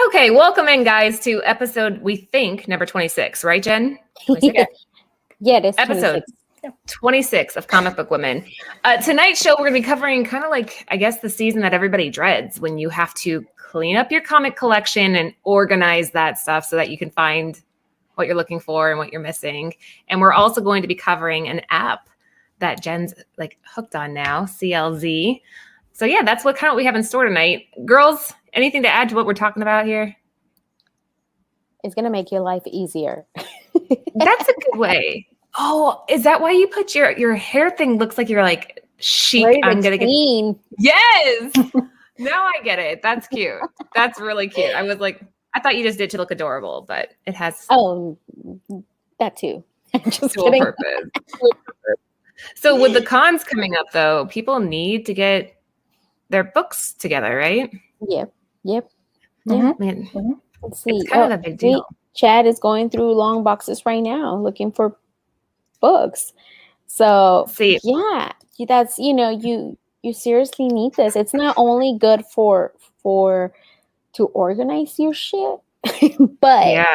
Okay, welcome in, guys, to episode, we think, number 26, right, Jen? 26? Yeah, it is episode 26 of Comic Book Women. Tonight's show, we're going to be covering kind of like, I guess, the season that everybody dreads, when you have to clean up your comic collection and organize that stuff so that you can find what you're looking for and what you're missing. And we're also going to be covering an app that Jen's like hooked on now, CLZ. So yeah, that's what kind of we have in store tonight. Girls, anything to add to what we're talking about here? It's going to make your life easier. That's a good way. Oh, is that why you put your hair thing looks like you're like chic? Ready I'm to going to clean. get. Yes. Now I get it. That's cute. That's really cute. I was like, I thought you just did to look adorable, but it has. Oh, that too. Just dual kidding. purpose. So with the cons coming up, though, people need to get their books together, right? Yep. Mm-hmm. Man, Let's see. it's kind of a big deal. Chad is going through long boxes right now looking for books. So yeah, that's, you seriously need this. It's not only good for to organize your shit, but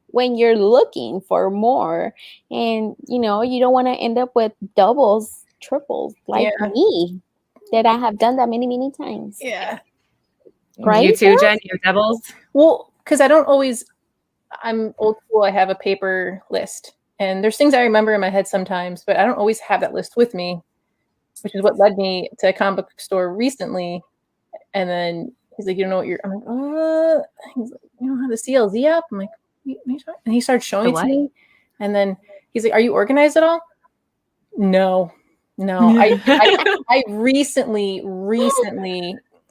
when you're looking for more and you don't want to end up with doubles, triples like me, that I have done that many times. Yeah. Right? You too, Jen, your doubles? Well, because I'm old school. I have a paper list. And there's things I remember in my head sometimes, but I don't always have that list with me, which is what led me to a comic book store recently. And then he's like, you don't know what I'm like, he's like, you don't have the CLZ app? I'm like, and he started showing it to me. And then he's like, are you organized at all? No. I recently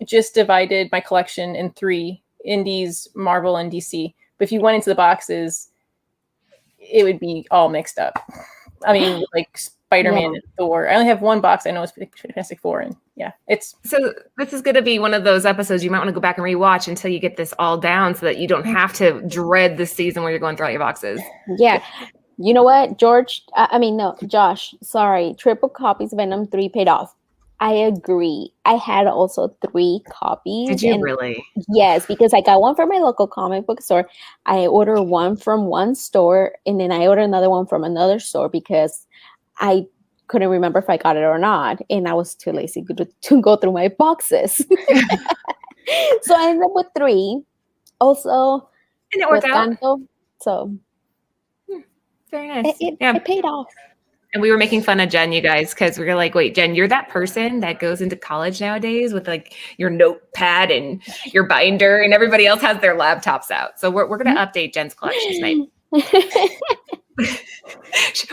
just divided my collection in 3: Indies, Marvel, and DC. But if you went into the boxes, it would be all mixed up. I mean, like Spider-Man and Thor. I only have one box I know is Fantastic Four, and it's. So this is going to be one of those episodes you might want to go back and rewatch until you get this all down, so that you don't have to dread the season where you're going through all your boxes. Yeah. You know what, Josh, sorry. Triple copies of Venom 3 paid off. I agree. I had also 3 copies. Did you really? Yes, because I got one from my local comic book store. I ordered one from one store, and then I ordered another one from another store because I couldn't remember if I got it or not, and I was too lazy to go through my boxes. So I ended up with 3. Also, and it worked out. So very nice. It paid off. And we were making fun of Jen, you guys, because we were like, wait, Jen, you're that person that goes into college nowadays with like your notepad and your binder, and everybody else has their laptops out. So we're going to update Jen's collection tonight.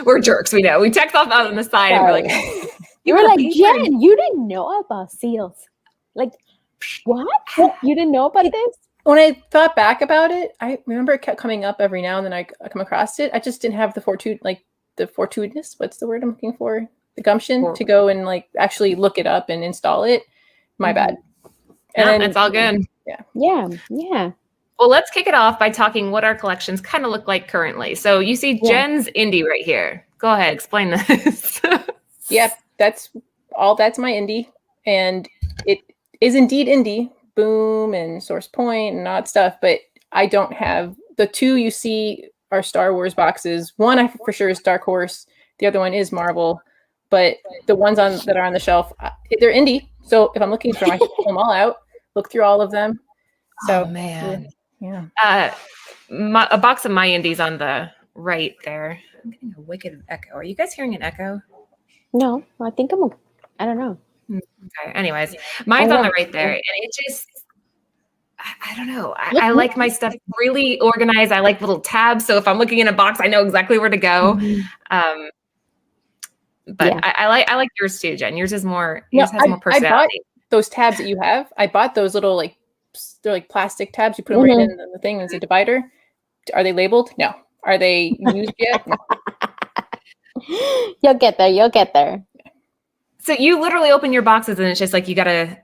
We're jerks, we know. We text off out on the side and we're like, you were like, Jen, you didn't know about seals. Like, what? You didn't know about this? When I thought back about it, I remember it kept coming up every now and then. I come across it. I just didn't have the fortuitous, what's the word I'm looking for? The gumption to go and like actually look it up and install it. My bad. And it's all good. Yeah. Well, let's kick it off by talking what our collections kind of look like currently. So you see Jen's indie right here. Go ahead, explain this. That's my indie. And it is indeed indie. Boom and Source Point and odd stuff. But I don't have the 2 you see are Star Wars boxes. One I for sure is Dark Horse. The other one is Marvel. But the ones that are on the shelf, they're indie. So if I'm looking for them, I can pull them all out, look through all of them. So man. Yeah. A box of my indies on the right there. I'm getting a wicked echo. Are you guys hearing an echo? No, I think I don't know. Okay. Anyways, mine's on the right there, and it just, I don't know. I like my stuff really organized. I like little tabs, so if I'm looking in a box, I know exactly where to go. But I like yours too, Jen. Yours is more. Yours has more personality. I bought those tabs that you have. I bought those little like they're like plastic tabs. You put them right in the thing. It's a divider. Are they labeled? No. Are they used yet? No. You'll get there. You'll get there. So you literally open your boxes and it's just like you gotta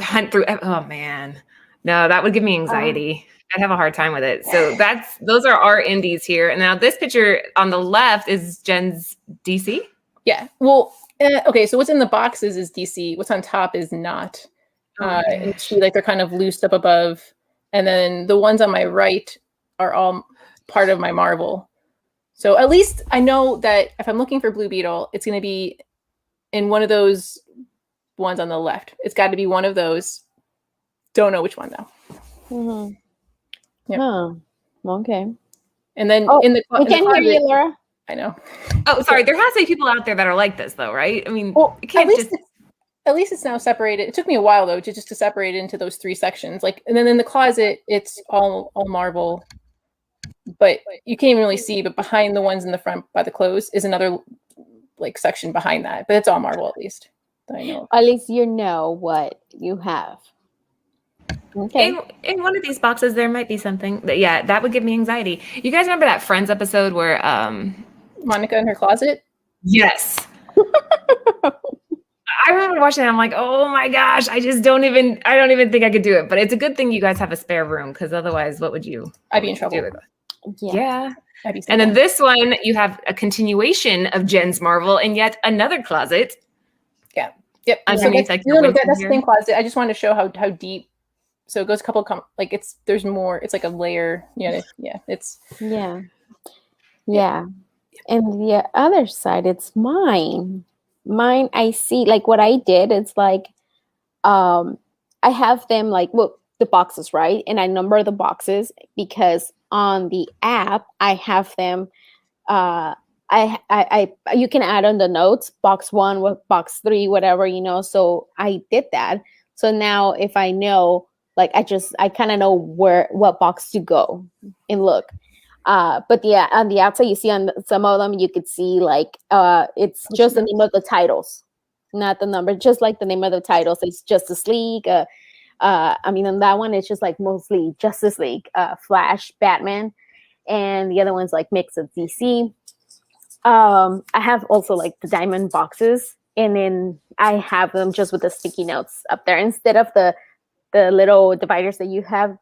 hunt through. Oh man, no, that would give me anxiety. I'd have a hard time with it. So those are our indies here. And now this picture on the left is Jen's DC. Yeah. Well, okay. So what's in the boxes is DC. What's on top is not. And see, like they're kind of loosed up above, and then the ones on my right are all part of my Marvel. So at least I know that if I'm looking for Blue Beetle, it's going to be in one of those ones on the left. It's got to be one of those. Don't know which one though. Yep. Huh. Okay. And then in the we can't hear you, Laura. I know. Oh, sorry. There has to be people out there that are like this, though, right? I mean, well, it can't at least it's now separated. It took me a while though to separate it into those 3 sections. Like, and then in the closet, it's all Marvel, but you can't even really see. But behind the ones in the front by the clothes is another like section behind that. But it's all Marvel at least. That I know. At least you know what you have. Okay. In one of these boxes, there might be something that would give me anxiety. You guys remember that Friends episode where Monica in her closet? Yes. I remember watching it. I'm like, oh my gosh, I don't even think I could do it. But it's a good thing you guys have a spare room, because otherwise, what would you? I'd be in trouble. Yeah. And then this one, you have a continuation of Jen's Marvel and yet another closet. Yeah. Yep. Underneath, so that's the same closet. I just wanted to show how deep. So it goes a couple there's more. It's like a layer. Yeah. It's. Yeah. And the other side, it's mine. Mine, I see, like what I did, it's like, I have them like, the boxes, right? And I number the boxes because on the app, I have them, you can add on the notes, box 1 with box 3, whatever, so I did that. So now if I know, like, I kind of know what box to go and look. But yeah, on the outside, you see on some of them, you could see like it's just the name of the titles, not the number, just like the name of the titles. It's Justice League. I mean, on that one, it's just like mostly Justice League, Flash, Batman, and the other one's like mix of DC. I have also like the diamond boxes, and then I have them just with the sticky notes up there instead of the little dividers that you have.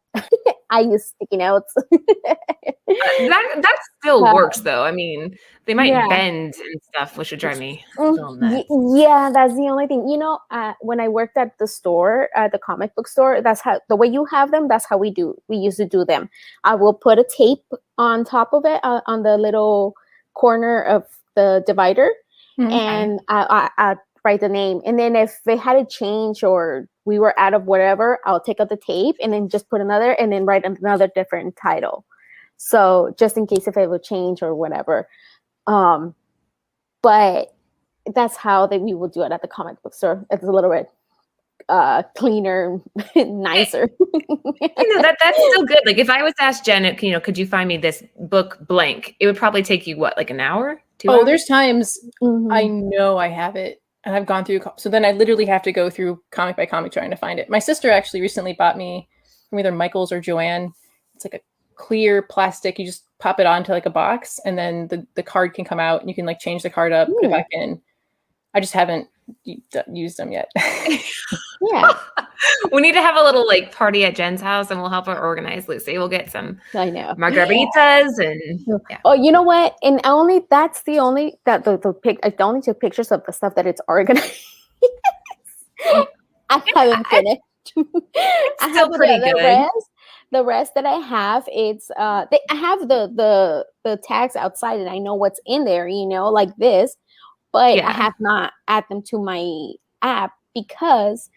I use sticky notes. that still works though. I mean, they might bend and stuff, which would drive me nuts. Yeah, that's the only thing. When I worked at the store, the comic book store, that's how the way you have them. That's how we used to do them. I will put a tape on top of it on the little corner of the divider, and I write the name. And then if it had to change or we were out of whatever, I'll take out the tape and then just put another and then write another different title. So just in case if it would change or whatever. But that's how we will do it at the comic book store. It's a little bit cleaner, nicer. That's still good. Like if I was to ask Jen, could you find me this book blank? It would probably take you like an hour, 2 hours? There's times I know I have it. And I've gone through, so then I literally have to go through comic by comic trying to find it. My sister actually recently bought me from either Michael's or Joanne. It's like a clear plastic. You just pop it onto like a box, and then the card can come out, and you can like change the card up, put it back in. I just haven't used them yet. Yeah. We need to have a little like party at Jen's house, and we'll help her organize. Lucy, we'll get some margaritas and. Yeah. Oh, you know what? And I only took pictures of the stuff that it's organized. I haven't finished. I have pretty good. The rest that I have, it's I have the tags outside, and I know what's in there. Like this. But I have not add them to my app because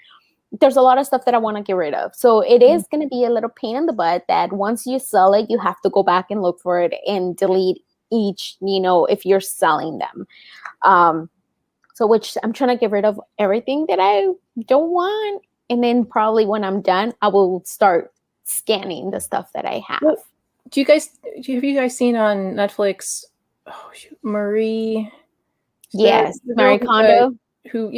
there's a lot of stuff that I want to get rid of. So it is going to be a little pain in the butt that once you sell it, you have to go back and look for it and delete each, if you're selling them. So which I'm trying to get rid of everything that I don't want. And then probably when I'm done, I will start scanning the stuff that I have. Well, have you guys seen on Netflix, Marie... Yes, Marie Kondo. Who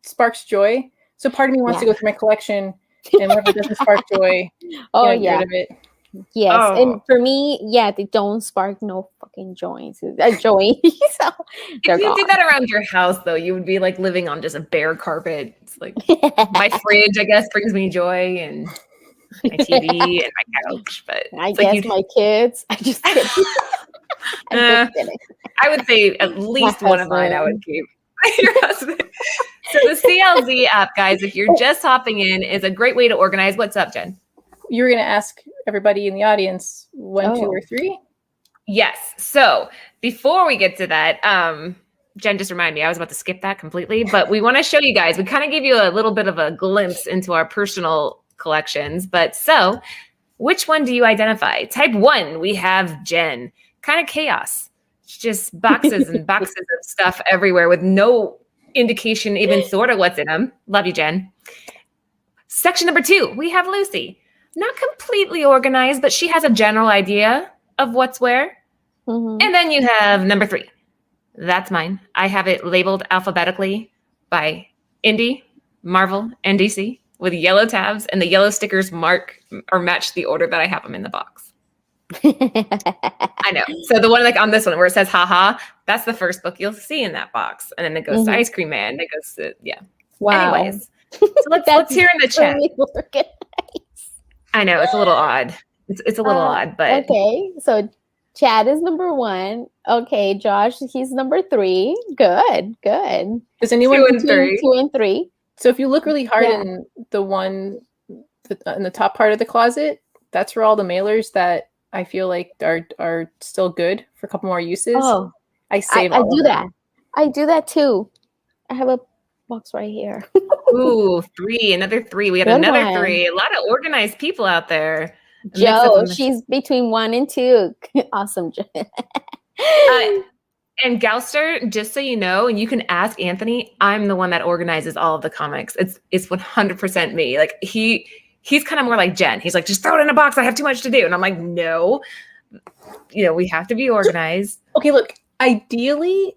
sparks joy. So part of me wants to go through my collection And whatever doesn't spark joy, Oh get rid of it. Yes, Oh. and for me, they don't spark no fucking joy. So If they're you gone. did that around your house, though, you would be like living on just a bare carpet. It's like my fridge, I guess, brings me joy, and my TV and my couch. But I it's like guess my kids. I just kidding. I'm just kidding. I would say at least one of mine I would keep. Your husband. So the CLZ app, guys, if you're just hopping in, is a great way to organize. What's up, Jen? You were going to ask everybody in the audience 1, 2, or 3? Yes. So before we get to that, Jen just reminded me, I was about to skip that completely, but we want to show you guys. We kind of gave you a little bit of a glimpse into our personal collections. But so which one do you identify? Type 1, we have Jen. Kind of chaos. It's just boxes and boxes of stuff everywhere with no indication even sort of what's in them. Love you, Jen. Section number 2, we have Lucy. Not completely organized, but she has a general idea of what's where. Mm-hmm. And then you have number 3. That's mine. I have it labeled alphabetically by Indie, Marvel, and DC with yellow tabs, and the yellow stickers mark or match the order that I have them in the box. I know. So the one like on this one where it says haha, that's the first book you'll see in that box. And then it goes to Ice Cream Man. It goes to, Wow. Anyways, so let's hear in the chat. Really organized. I know it's a little odd. It's a little odd, but okay. So Chad is number 1. Okay, Josh, he's number 3. Good. Does anyone 2 and 3? 2 and 3. So if you look really hard in the one in the top part of the closet, that's where all the mailers that I feel like are still good for a couple more uses. Oh, I save. I do that. I do that too. I have a box right here. Ooh, 3, another 3. We have Good another one. 3. A lot of organized people out there. Joe, she's between 1 and 2. Awesome, Joe. And Gouster, just so you know, and you can ask Anthony, I'm the one that organizes all of the comics. It's 100% me. Like he's kind of more like Jen. He's like, just throw it in a box. I have too much to do. And I'm like, no, we have to be organized. Okay, look, ideally,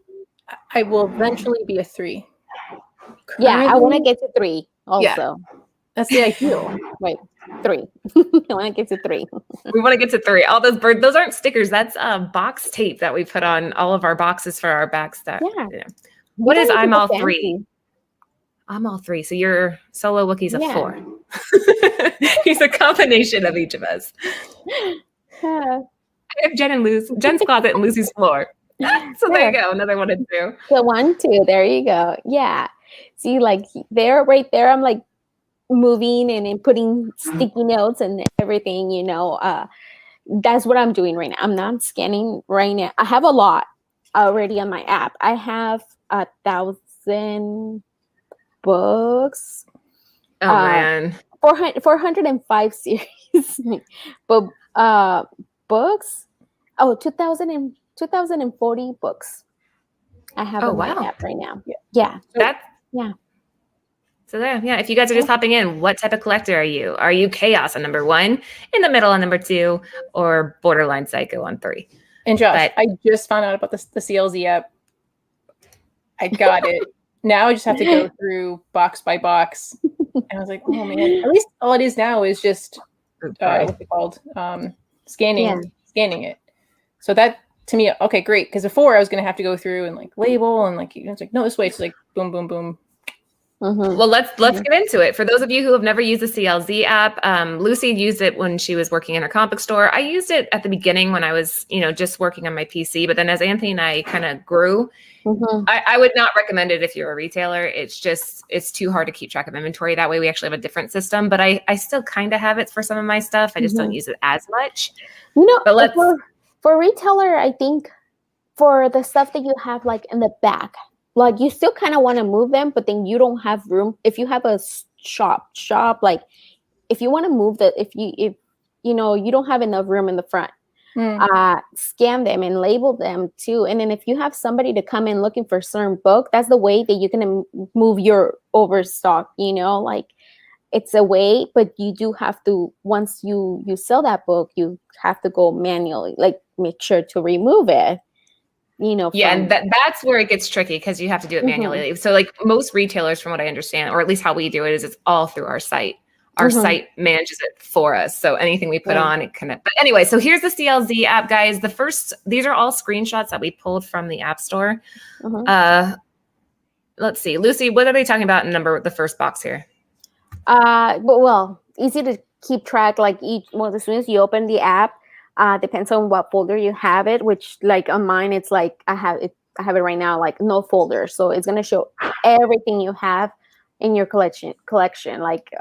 I will eventually be a 3. Yeah, I want to get to 3 also. Yeah, that's the ideal. Wait, 3. I want to get to 3. We want to get to 3. All those birds, those aren't stickers. That's box tape that we put on all of our boxes for our back stuff. Yeah. What is I'm all 3? I'm all 3. So you're solo Wookiee's a 4. He's a combination of each of us. I have Jen and Jen's closet and Lucy's floor. So there you go. Another 1 and 2. So 1, 2. There you go. Yeah. See, like right there, I'm like moving and putting sticky notes and everything, that's what I'm doing right now. I'm not scanning right now. I have a lot already on my app. I have 1,000 books. Oh man. 405 series. But books, 2,040 books I have on my app right now. Yeah. So there, if you guys are just hopping in, what type of collector are you? Are you chaos on number 1, in the middle on number 2, or borderline psycho on 3? And Josh, I just found out about the CLZ app. I got it. Now I just have to go through box by box. And I was like, oh man, at least all it is now is just what's it called? Scanning it. So that to me, okay, great. Because before I was gonna have to go through and like label and like it's like, no, this way it's like boom, boom, boom. Mm-hmm. Well, let's get into it. For those of you who have never used the CLZ app, Lucy used it when she was working in her comic book store. I used it at the beginning when I was, just working on my PC. But then as Anthony and I kind of grew, I would not recommend it if you're a retailer. It's too hard to keep track of inventory. That way we actually have a different system. But I still kind of have it for some of my stuff. I just don't use it as much. But for retailer, I think for the stuff that you have like in the back, like you still kind of want to move them, but then you don't have room. If you have a shop, like if you want to move if you don't have enough room in the front, scan them and label them too. And then if you have somebody to come in looking for a certain book, that's the way that you can move your overstock, like it's a way, but you do have to, once you sell that book, you have to go manually, like make sure to remove it. And that's where it gets tricky because you have to do it manually. So like most retailers, from what I understand, or at least how we do it, is it's all through our site. Our site manages it for us. So anything we put on, it can. But anyway, so here's the CLZ app, guys. These are all screenshots that we pulled from the App Store. Let's see, Lucy, what are they talking about in the first box here? Well, easy to keep track. Like as soon as you open the app, depends on what folder you have it. Which, like on mine, it's like I have it right now, like no folder. So it's gonna show everything you have in your collection. Like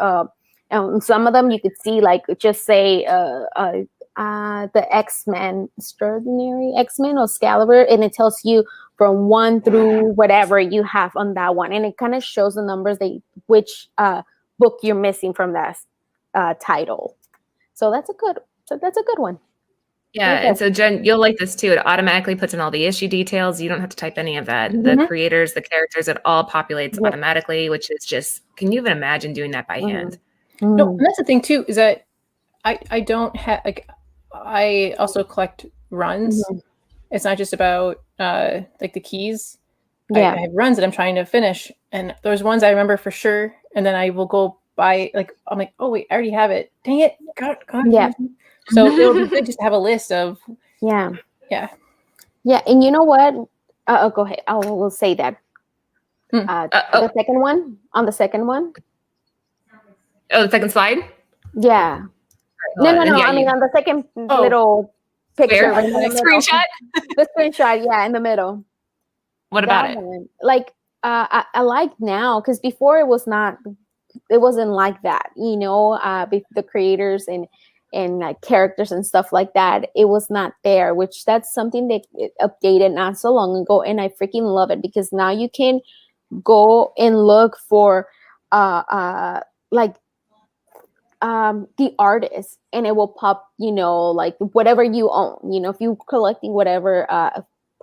and some of them you could see, like just say the X-Men, Extraordinary X-Men or Excalibur, and it tells you from 1 through whatever you have on that one, and it kind of shows the numbers which book you're missing from that title. So that's a good one. Yeah, and so Jen, you'll like this too. It automatically puts in all the issue details. You don't have to type any of that. The creators, the characters, it all populates automatically, which is just, can you even imagine doing that by hand? No, and that's the thing too, is that I don't have, like, I also collect runs. It's not just about like the keys. I have runs that I'm trying to finish, and there's ones I remember for sure, and then I will go buy, like, I'm like, oh wait, I already have it. Dang it. God. Yeah. So it'll be good just to have a list of Yeah. And you know what? Go ahead. I will say that. The second one. On the second one. Oh, the second slide? Yeah. No. I mean, on the second little picture. Right, the screenshot? The screenshot, in the middle. What about it? Like, I like now, because before it wasn't like that, the creators and like characters and stuff like that, it was not there, which that's something that it updated not so long ago, and I freaking love it, because now you can go and look for like the artist, and it will pop, like whatever you own, if you're collecting whatever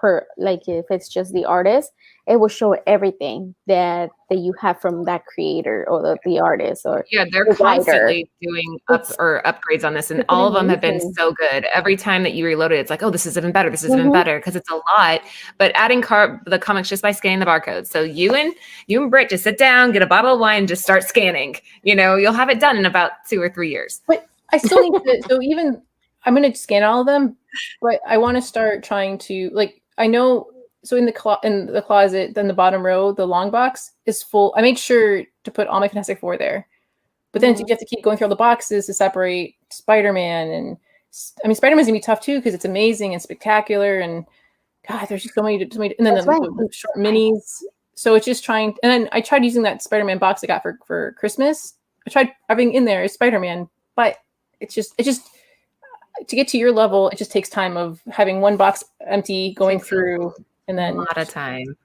if it's just the artist, it will show everything that you have from that creator or the artist, or they're constantly doing upgrades on this, and all of them have been so good. Every time that you reload it, it's like, oh, this is even better, because it's a lot. But adding the comics just by scanning the barcode. So you and Britt just sit down, get a bottle of wine, just start scanning. You'll have it done in about 2 or 3 years. But I still need to. So even I'm going to scan all of them, but I want to start trying to, like, I know. So in the closet, then the bottom row, the long box is full. I made sure to put all my Fantastic Four there, but then you have to keep going through all the boxes to separate Spider-Man. And I mean, Spider-Man's gonna be tough too, because it's amazing and spectacular, and God, there's just so many. And then the short minis. So it's just trying. And then I tried using that Spider-Man box I got for Christmas. I tried having in there is Spider-Man, but it's just to get to your level, it just takes time of having one box empty, going through. And then a lot of time.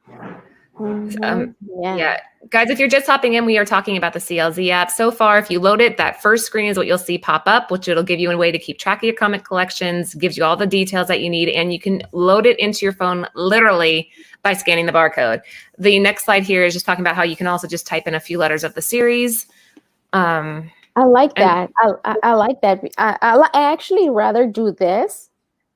Guys, if you're just hopping in, we are talking about the CLZ app. So far, if you load it, that first screen is what you'll see pop up, which it'll give you a way to keep track of your comic collections, gives you all the details that you need, and you can load it into your phone literally by scanning the barcode. The next slide here is just talking about how you can also just type in a few letters of the series. I like that. I like that. I actually rather do this,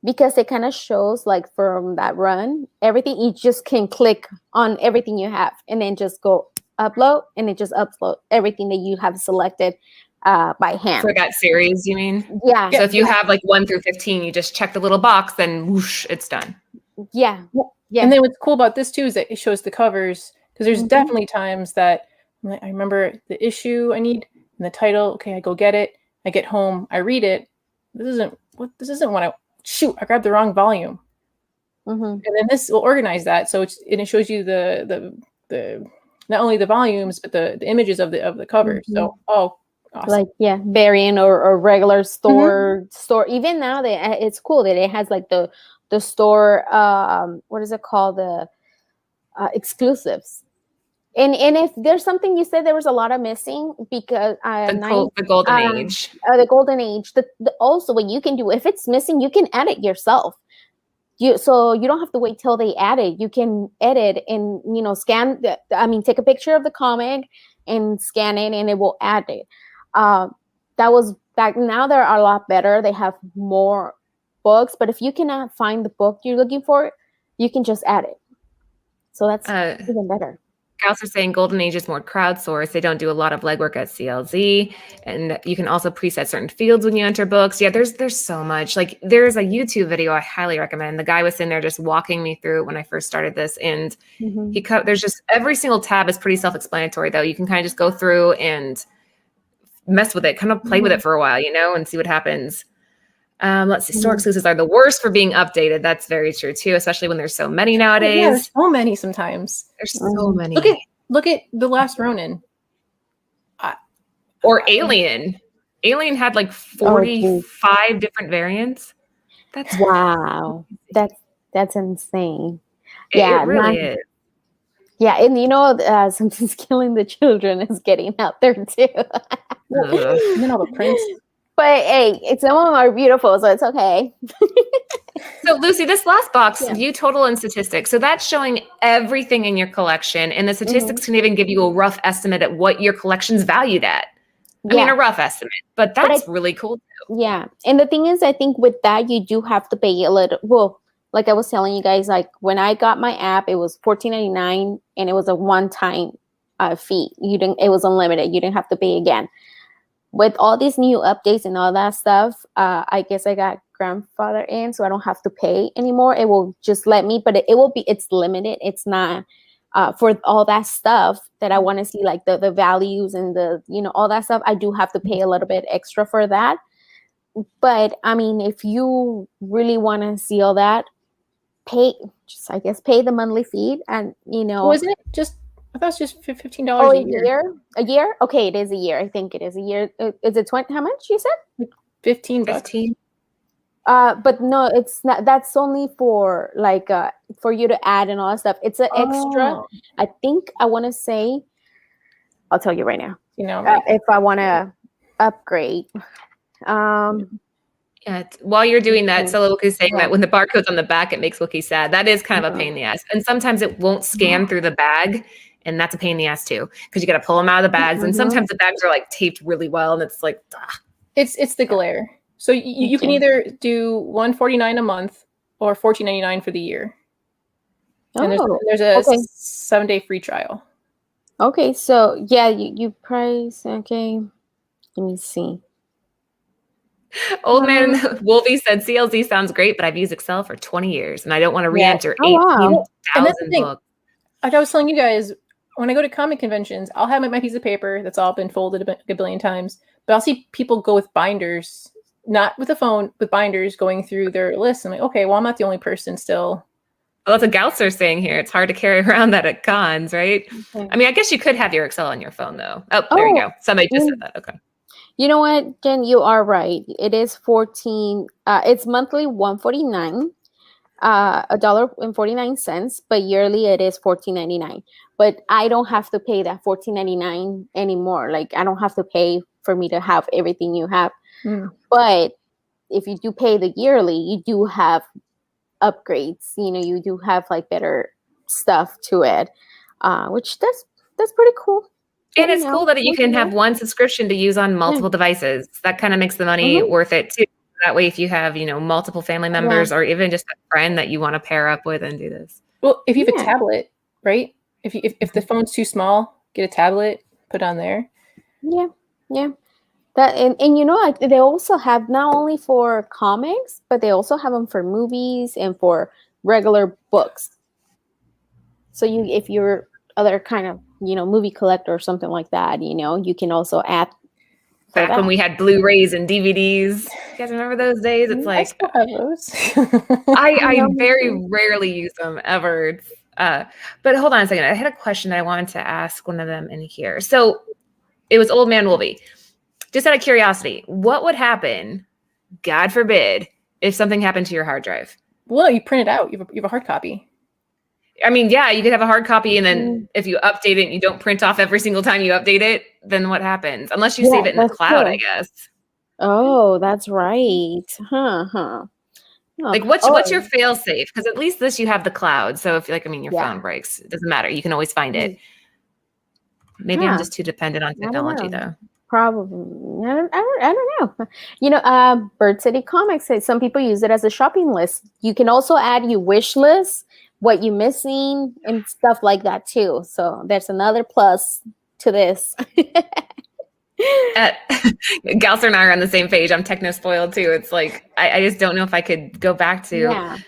because it kind of shows, like, from that run, everything. You just can click on everything you have, and then just go upload, and it just upload everything that you have selected by hand. For that series, you mean? Yeah. So if you have like 1 through 15, you just check the little box, then whoosh, it's done. Yeah. And then what's cool about this too is that it shows the covers, because there's definitely times that I remember the issue I need and the title. Okay, I go get it. I get home. I read it. This isn't what I. Shoot, I grabbed the wrong volume. And then this will organize that, so it shows you the not only the volumes, but the images of the cover. So awesome. Like variant or regular store. Even now it's cool that it has like the store, what is it called, the exclusives. And if there's something you said there was a lot of missing, because the golden age. The golden age. Also, what you can do, if it's missing, you can edit yourself. So you don't have to wait till they add it. You can edit and scan. Take a picture of the comic and scan it, and it will add it. That was back. Now they're a lot better. They have more books, but if you cannot find the book you're looking for, you can just add it. So that's even better. Gauss are saying Golden Age is more crowdsourced. They don't do a lot of legwork at CLZ, and you can also preset certain fields when you enter books. Yeah, there's so much. Like there's a YouTube video I highly recommend. The guy was in there just walking me through it when I first started this, and there's just every single tab is pretty self-explanatory though. You can kind of just go through and mess with it, kind of play with it for a while, and see what happens. Let's see. Store exclusives are the worst for being updated. That's very true too, especially when there's so many nowadays. Yeah, there's so many sometimes. There's so many. Look at The Last Ronin. Or Alien. Alien had like 45 different variants. That's wow. That's insane. It really is. Yeah, and something's killing the children is getting out there too. All the prints. But hey, some of them are beautiful, so it's okay. So Lucy, this last box, view total and statistics. So that's showing everything in your collection, and the statistics can even give you a rough estimate at what your collection's valued at. I mean, a rough estimate, but that's really cool too. Yeah, and the thing is, I think with that, you do have to pay a little. Well, like I was telling you guys, like when I got my app, it was $14.99, and it was a one-time fee. It was unlimited. You didn't have to pay again. With all these new updates and all that stuff, I guess I got grandfather in, so I don't have to pay anymore. It will just let me, but it's limited. It's not for all that stuff that I want to see, like the values and the, all that stuff. I do have to pay a little bit extra for that. But I mean, if you really want to see all that, pay the monthly fee, and Wasn't it just? I thought it was just $15 a year. A year? Okay, it is a year. I think it is a year. Is it 20? How much you said? Like $15. 15. But no, it's not. That's only for for you to add and all that stuff. It's an extra. I think I want to say. I'll tell you right now. If I want to upgrade. Yeah, while you're doing that, Look is saying that when the barcode's on the back, it makes Wookie sad. That is kind of a pain in the ass. And sometimes it won't scan through the bag, and that's a pain in the ass too, because you got to pull them out of the bags. And sometimes the bags are like taped really well, and it's like, It's the glare. So you can either do $149 a month or $14.99 for the year. And there's a 7-day free trial. Okay, so yeah, you price. Okay, let me see. Old man Wolvie said CLZ sounds great, but I've used Excel for 20 years and I don't want to re-enter 18,000 books. Like I was telling you guys, when I go to comic conventions, I'll have my piece of paper that's all been folded a billion times, but I'll see people go with binders, not with a phone, with binders going through their list. I'm like, okay, well, I'm not the only person still. Well, that's what Gautzer saying here. It's hard to carry around that at cons, right? Okay. I mean, I guess you could have your Excel on your phone though. Oh, there you go. Somebody just said that. Okay. You know what, Jen, you are right. It is 14. It's monthly $149, $1.49, but yearly it is $14.99. But I don't have to pay that $14.99 anymore. Like I don't have to pay for me to have everything you have. But if you do pay the yearly, you do have upgrades. You do have like better stuff to it, which that's pretty cool. And it's cool that you can have one subscription to use on multiple devices. That kind of makes the money worth it too. That way, if you have, multiple family members or even just a friend that you want to pair up with and do this. Well, if you have a tablet, right? If the phone's too small, get a tablet, put on there. Yeah. That and they also have not only for comics, but they also have them for movies and for regular books. So if you're other kind of movie collector or something like that, you can also add. Back when we had Blu-rays and DVDs, you guys remember those days? It's like I still have those. I very rarely use them ever. But hold on a second. I had a question that I wanted to ask one of them in here. So it was Old Man Wolvie. Just out of curiosity, what would happen, God forbid, if something happened to your hard drive? Well, you print it out. You have a hard copy. I mean, yeah, you could have a hard copy, and then if you update it and you don't print off every single time you update it, then what happens? Unless you save it in the cloud, I guess. Oh, that's right. Like, what's your fail safe? Because at least this you have the cloud. So if your phone breaks, it doesn't matter. You can always find it. Maybe I'm just too dependent on technology, though. Probably. I don't know. Bird City Comics says some people use it as a shopping list. You can also add your wish list what you're missing and stuff like that too. So there's another plus to this. Galster and I are on the same page. I'm techno spoiled too. It's like I just don't know if I could go back to. Yeah.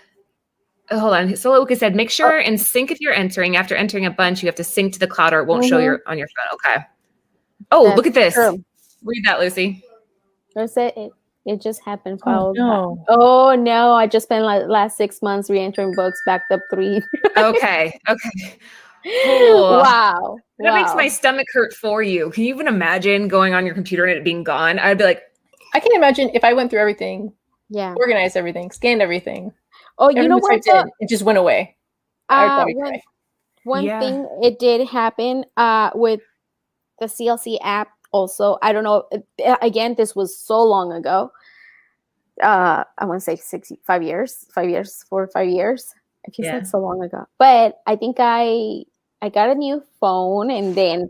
Hold on. So Luca said, make sure and sync if you're entering. After entering a bunch, you have to sync to the cloud or it won't show on your phone. Okay. Oh, That's look at this. true. Read that, Lucy. That's it. It just happened. Oh no. Oh no! I just spent like last 6 months re-entering books, backed up 3. Okay. Cool. Wow. That makes my stomach hurt for you. Can you even imagine going on your computer and it being gone? I'd be like, I can imagine if I went through everything, yeah, organized everything, scanned everything. Oh, you know what? It just went away. One thing it did happen with the CLC app also. I don't know. Again, this was so long ago. I want to say 5 years, 4 or 5 years. It feels like so long ago. But I think I got a new phone, and then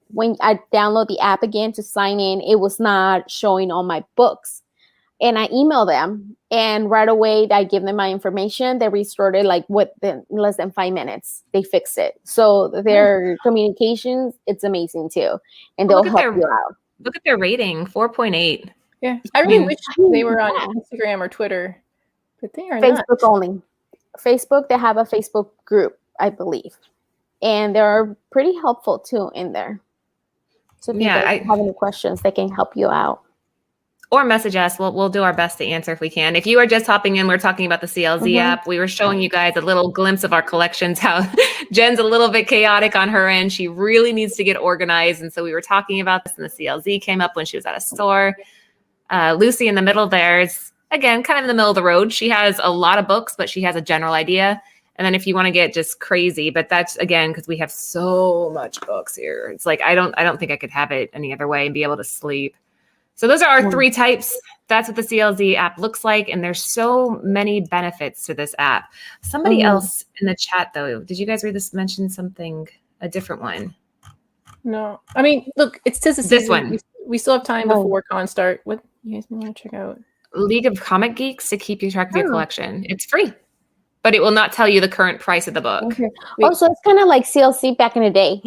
when I download the app again to sign in, it was not showing all my books. And I emailed them, and right away I give them my information. They restored it like within less than 5 minutes. They fixed it. So their communications, it's amazing too, and they'll help you out. Look at their rating, 4.8. Yeah, I really wish they were on Instagram or Twitter, but they are Facebook not. only. Facebook, they have a Facebook group, I believe, and they're pretty helpful too in there. So if you guys have any questions, they can help you out. Or message us. We'll do our best to answer if we can. If you are just hopping in, we're talking about the CLZ app. We were showing you guys a little glimpse of our collections, how Jen's a little bit chaotic on her end. She really needs to get organized. And so we were talking about this, and the CLZ came up when she was at a store. Lucy in the middle there is, again, kind of in the middle of the road. She has a lot of books, but she has a general idea. And then if you want to get just crazy, but that's, again, because we have so much books here. It's like I don't think I could have it any other way and be able to sleep. So those are our 3 types. That's what the CLZ app looks like. And there's so many benefits to this app. Somebody else in the chat, though, did you guys read this, mention something, a different one? No. I mean, look, it says this one. We still have time before cons start. What you guys want to check out? League of Comic Geeks to keep you track of your collection. It's free, but it will not tell you the current price of the book. Okay. Oh, so it's kind of like CLC back in the day.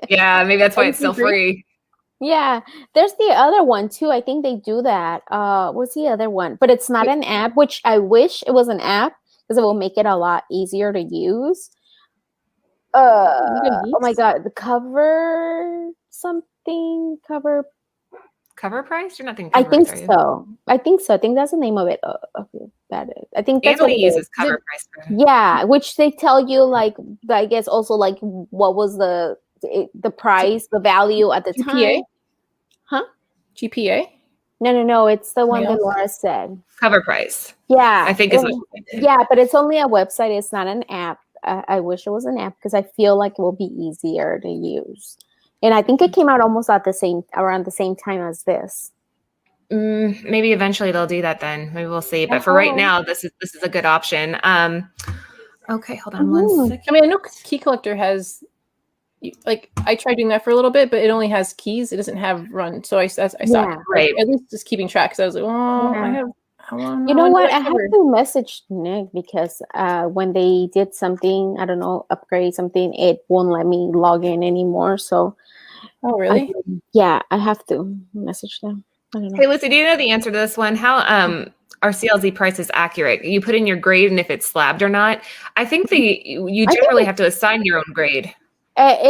Yeah, maybe that's why it's still free. Yeah, there's the other one too. I think they do that. What's the other one? But it's not an app, which I wish it was an app because it will make it a lot easier to use. Oh my God, the cover price? You're not thinking I think so. I think that's the name of it. That is. I think that's what it uses cover price. Yeah, which they tell you like I guess also like what was the price, the value at the time. Huh? GPA? No. It's the one that Laura said. Cover price. Yeah. I think it's but it's only a website. It's not an app. I wish it was an app because I feel like it will be easier to use. And I think it came out almost around the same time as this. Maybe eventually they'll do that then. Maybe we'll see. But for right now, this is a good option. Okay, hold on 1 second. I mean, I know Key Collector has, like, I tried doing that for a little bit, but it only has keys. It doesn't have run. So I stopped. Right. At least just keeping track. Because I was like, you know what? I have to message Nick because when they did something, I don't know, upgrade something, it won't let me log in anymore. So, oh really? I have to message them. I don't know. Hey, Lucy, do you know the answer to this one? How our CLZ price is accurate? You put in your grade and if it's slabbed or not. I think you generally have to assign your own grade. Let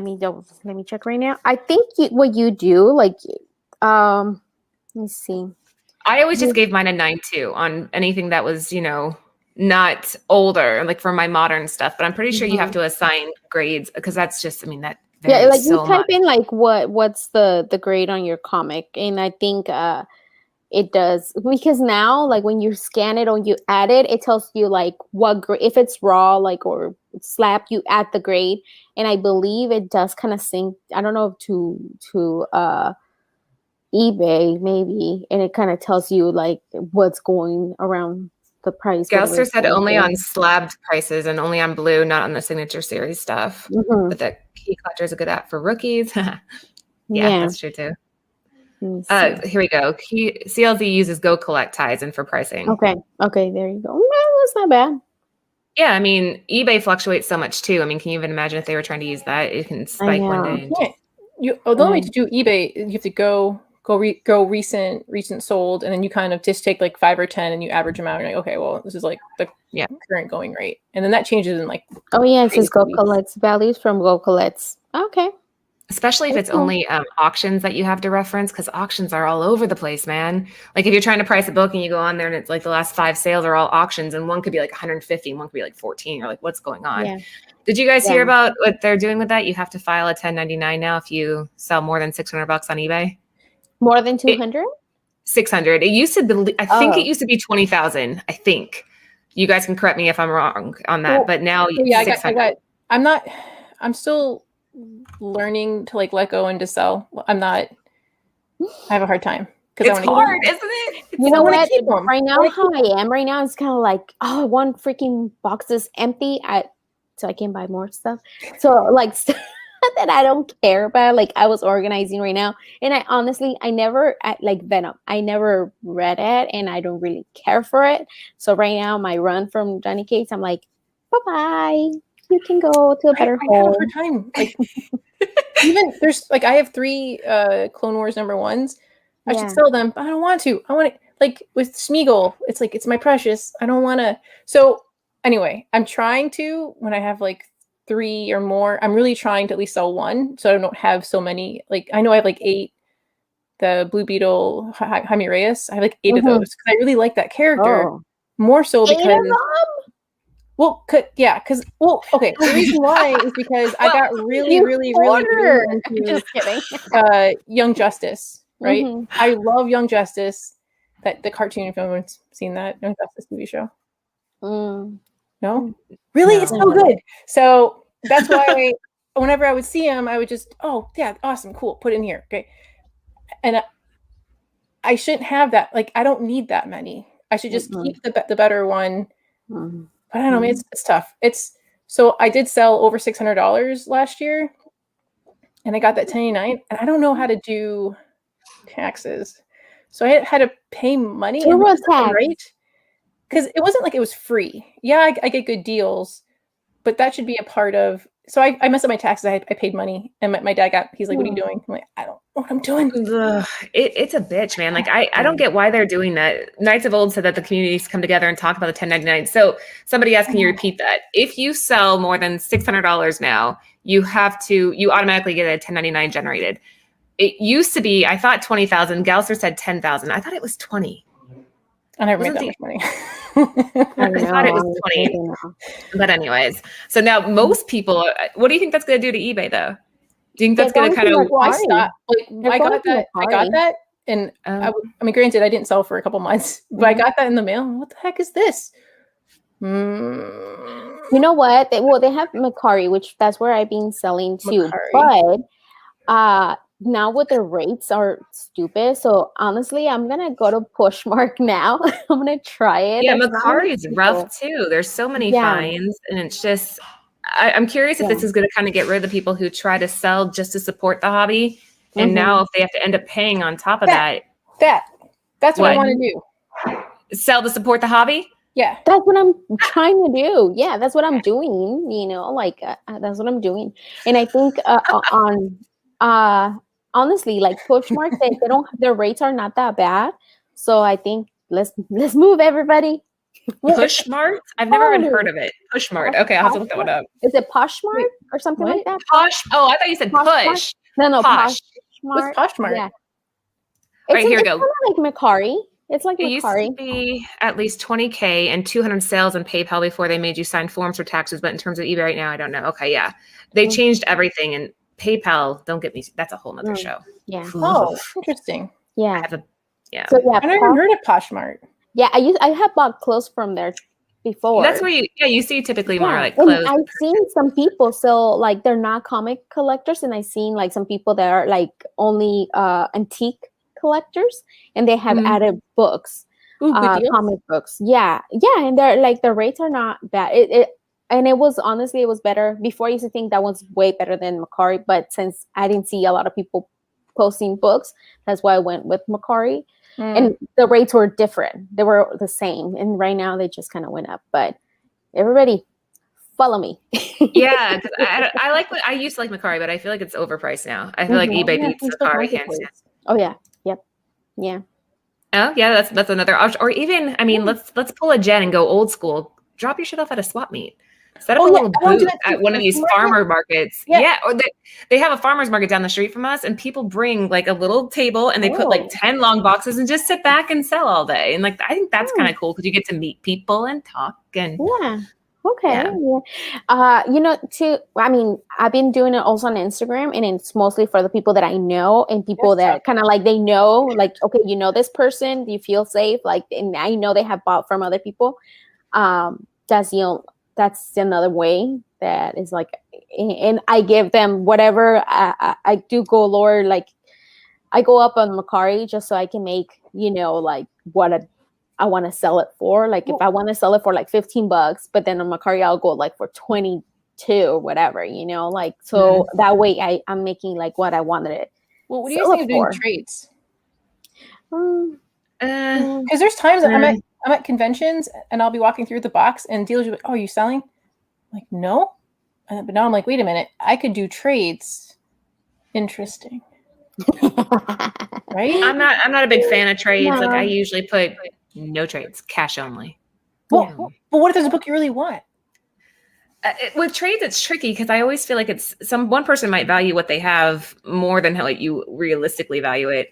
me check right now. I think what you do, like, let me see. I always just gave mine a 9.2 on anything that was, not older, like for my modern stuff. But I'm pretty sure you have to assign grades because that's just, that. Like you type in like what's the grade on your comic, and I think it does because now like when you scan it or you add it, it tells you like what grade, if it's raw like or slab, you add the grade, and I believe it does kind of sync. I don't know to eBay maybe, and it kind of tells you like what's going around the price. Galster said only on slabbed prices and only on blue, not on the signature series stuff. But the Key Collector is a good app for rookies. Yeah, that's true too. Here we go. CLZ uses Go Collect ties in for pricing. Okay, there you go. No, that's not bad. Yeah, I mean, eBay fluctuates so much too. I mean, can you even imagine if they were trying to use that? It can spike one day. The only way to do eBay, you have to go recent sold, and then you kind of just take like 5 or 10 and you average them out. You're like, okay, well, this is like the current going rate, and then that changes in like. Oh yeah, it says Go Collects values from Go Collects. Okay. Especially if it's only auctions that you have to reference, because auctions are all over the place, man. Like if you're trying to price a book and you go on there and it's like the last 5 sales are all auctions, and one could be like 150 and one could be like 14. You're like, what's going on? Yeah. Did you guys hear about what they're doing with that? You have to file a 1099 now if you sell more than $600 on eBay. More than 200? 600. It used to be, I think it used to be 20,000. I think. You guys can correct me if I'm wrong on that, but now I'm still learning to like let go and to sell. I have a hard time because it's hard, isn't it? You know what? Right now, how I am right now, it's kind of like, oh, one freaking box is empty. So I can buy more stuff. So like that I don't care about. Like I was organizing right now, and I never like Venom. I never read it, and I don't really care for it. So right now, my run from Johnny Case, I'm like, bye bye. You can go to a better home. I have a hard time. Like, even there's like I have 3 Clone Wars #1s. I should sell them, but I don't want to. I want to like with Smeagol. It's like it's my precious. I don't want to. So anyway, I'm trying to when I have like 3 or more. I'm really trying to at least sell 1, so I don't have so many. Like I know I have like 8. The Blue Beetle Jaime Reyes. I have like 8 of those because I really like that character more so because. 8 of them? Well, because okay. The reason why is because I got really into just kidding. Young Justice, right? I love Young Justice. That the cartoon, if anyone's seen that Young Justice TV show. No, really, it's so good. So that's why whenever I would see him, I would just, oh yeah, awesome, cool, put it in here, okay. And I shouldn't have that. Like, I don't need that many. I should just keep the better one. But I don't know, man, it's tough. So I did sell over $600 last year, and I got that 1099, and I don't know how to do taxes. So I had to pay money. It was tax, right? Because it wasn't like it was free. Yeah, I get good deals, but that should be a part of. So I messed up my taxes. I paid money, and my dad he's like, "What are you doing?" I'm like, "I don't know what I'm doing." It's a bitch, man. Like I don't get why they're doing that. Knights of Old said that the communities come together and talk about the 1099. So somebody asked, can you repeat that? If you sell more than $600 now, you automatically get a 1099 generated. It used to be, I thought 20,000. Galster said 10,000. I thought it was 20. I never made that much money. I thought it was 20. But anyways, so now most people, what do you think that's going to do to eBay though? Do you think that's going to kind of? I got that, and I mean, granted, I didn't sell for a couple months, but I got that in the mail. What the heck is this? You know what? They have Macari, which that's where I've been selling too. But now with the rates are stupid. So honestly, I'm gonna go to Pushmark now. I'm gonna try it. Yeah, Macari is rough too. There's so many fines, and it's just. I'm curious if this is going to kind of get rid of the people who try to sell just to support the hobby, and now if they have to end up paying on top of that's what I want to do. Sell to support the hobby. Yeah, that's what I'm trying to do. Yeah, that's what I'm doing. You know, like that's what I'm doing. And I think honestly, like Pushmark, their rates are not that bad. So I think let's move, everybody. Pushmart? I've never even heard of it. Pushmart. Okay, I'll have to look that one up. Is it Poshmart or something like that? Posh. Oh, I thought you said push. No, Posh. What's Poshmart? Yeah. All right, here we go. It's like Macari. It's like Macari. It used to be at least 20K and 200 sales on PayPal before they made you sign forms for taxes. But in terms of eBay right now, I don't know. Okay, yeah. They changed everything, and PayPal, don't get me, that's a whole nother show. Yeah. Oh, interesting. Yeah. So I never heard of Poshmart. Yeah, I have bought clothes from there before. That's where you see typically more like clothes. And I've seen some people, so like they're not comic collectors, and I've seen like some people that are like only antique collectors, and they have added books, comic books. Yeah, and they're like the rates are not bad. It was better before. I used to think that was way better than Macari, but since I didn't see a lot of people posting books. That's why I went with Mercari. And the rates were different. They were the same. And right now they just kind of went up. But everybody follow me. Yeah, because I used to like Mercari, but I feel like it's overpriced now. I feel like eBay beats Mercari hands down. Oh yeah, yep, yeah. Oh yeah, that's another option. Or even, I mean, let's pull a Jen and go old school. Drop your shit off at a swap meet. Set up a little booth at one of these farmer markets. Yeah, or they have a farmer's market down the street from us, and people bring like a little table and they put like 10 long boxes and just sit back and sell all day. And like I think that's kind of cool because you get to meet people and talk and Okay. Yeah. I mean, I've been doing it also on Instagram, and it's mostly for the people that I know and people that kind of like, they know, like, okay, you know, this person, do you feel safe? Like, and I know they have bought from other people. That's another way that is like, and I give them whatever I do go lower. Like I go up on Mercari just so I can make, like what I want to sell it for. Like if I want to sell it for like $15, but then on Mercari I'll go like for 22 or whatever, like, so that way I'm making like what I wanted it. Well, what do you think of doing trades? Because there's times that I'm at conventions and I'll be walking through the box and dealers will be like, "Oh, are you selling?" I'm like, no. But now I'm like, wait a minute, I could do trades. Interesting. Right? I'm not a big fan of trades. No. Like I usually put no trades, cash only. Well, but what if there's a book you really want? With trades, it's tricky because I always feel like one person might value what they have more than how you realistically value it.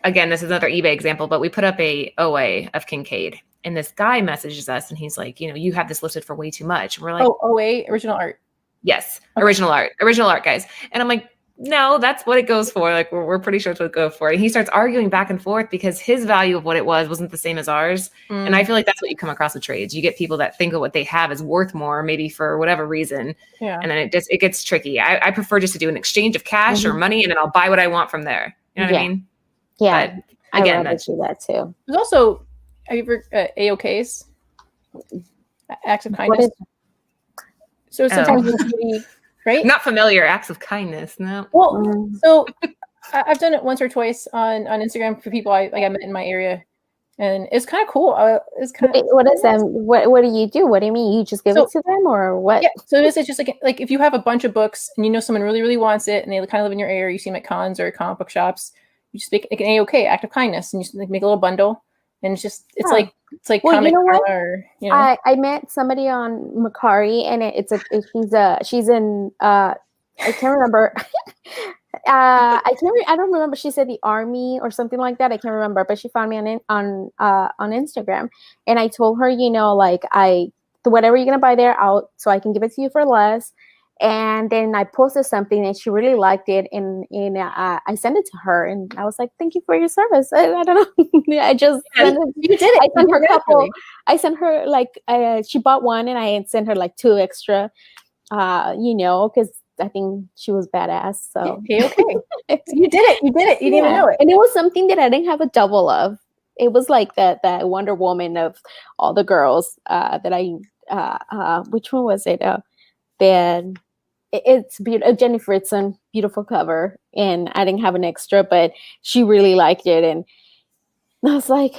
Again, this is another eBay example, but we put up a OA of Kincaid, and this guy messages us, and he's like, you have this listed for way too much. And we're like, oh, OA, original art. Yes, okay. original art, guys. And I'm like, no, that's what it goes for. Like we're pretty sure it's what it goes for. And he starts arguing back and forth because his value of what it wasn't the same as ours. And I feel like that's what you come across with trades. You get people that think of what they have is worth more, maybe for whatever reason. Yeah. And then it gets tricky. I prefer just to do an exchange of cash or money, and then I'll buy what I want from there. You know what I mean? Yeah. But again, that's do that too. There's also, have you ever AOKs? Acts of kindness. So sometimes right? Not familiar. Acts of kindness. No. Well, so I've done it once or twice on Instagram for people I met in my area, and it's kind of cool. It's kind of what is that? What do you do? What do you mean? You just give it to them, or what? Yeah. So it's just like if you have a bunch of books and someone really really wants it, and they kind of live in your area, you see them at cons or comic book shops, you just make like an AOK, act of kindness, and you just make a little bundle, and it's like well, comic or I met somebody on Mercari, and she's in I can't remember. I don't remember. She said the army or something like that. I can't remember, but she found me on Instagram, and I told her, like whatever you're gonna buy there, so I can give it to you for less. And then I posted something, and she really liked it, and I sent it to her, and I was like, "Thank you for your service." I don't know. I just sent it. You did it. I sent her a couple. I sent her like she bought one, and I sent her like 2 extra. Because I think she was badass. So okay. You did it. You didn't even know it. And it was something that I didn't have a double of. It was like that Wonder Woman of all the girls that I. Which one was it? It's beautiful. Jenny Fritzen, beautiful cover, and I didn't have an extra, but she really liked it, and I was like,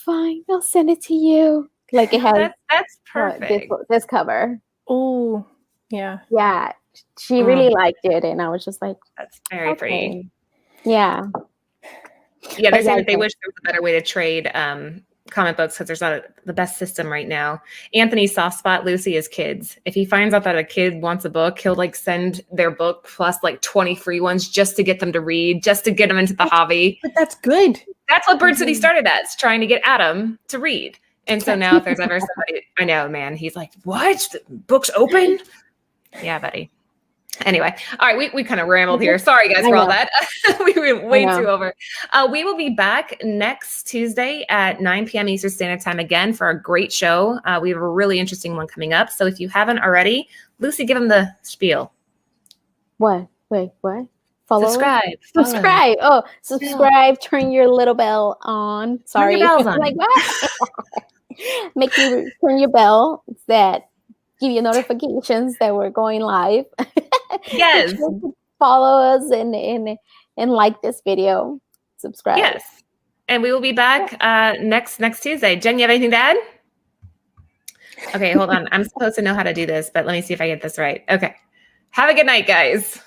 "Fine, I'll send it to you." Like it has that's perfect. This cover. Oh, yeah. She really liked it, and I was just like, "That's very pretty." Yeah. Yeah, they're saying that they wish there was a better way to trade comic books because there's not the best system right now. Anthony's soft spot, Lucy, is kids. If he finds out that a kid wants a book, he'll like send their book plus like 20 free ones just to get them to read, just to get them into the hobby. But that's good. That's what Bird City started as, trying to get Adam to read. And so now if there's ever somebody, I know, man, he's like, what? The book's open? Yeah, buddy. Anyway, all right, we kind of rambled here. Sorry, guys, for all that. We were way too over. We will be back next Tuesday at 9 p.m. Eastern Standard Time again for a great show. We have a really interesting one coming up. So if you haven't already, Lucy, give them the spiel. What? Wait, what? Follow? Subscribe. Oh, subscribe. Turn your little bell on. Sorry. Turn your bells on. Like what? Make you turn your bell that give you notifications that we're going live. Yes. follow us and like this video. Subscribe. Yes. And we will be back next Tuesday. Jen, you have anything to add? Okay, hold on. I'm supposed to know how to do this, but let me see if I get this right. Okay. Have a good night, guys.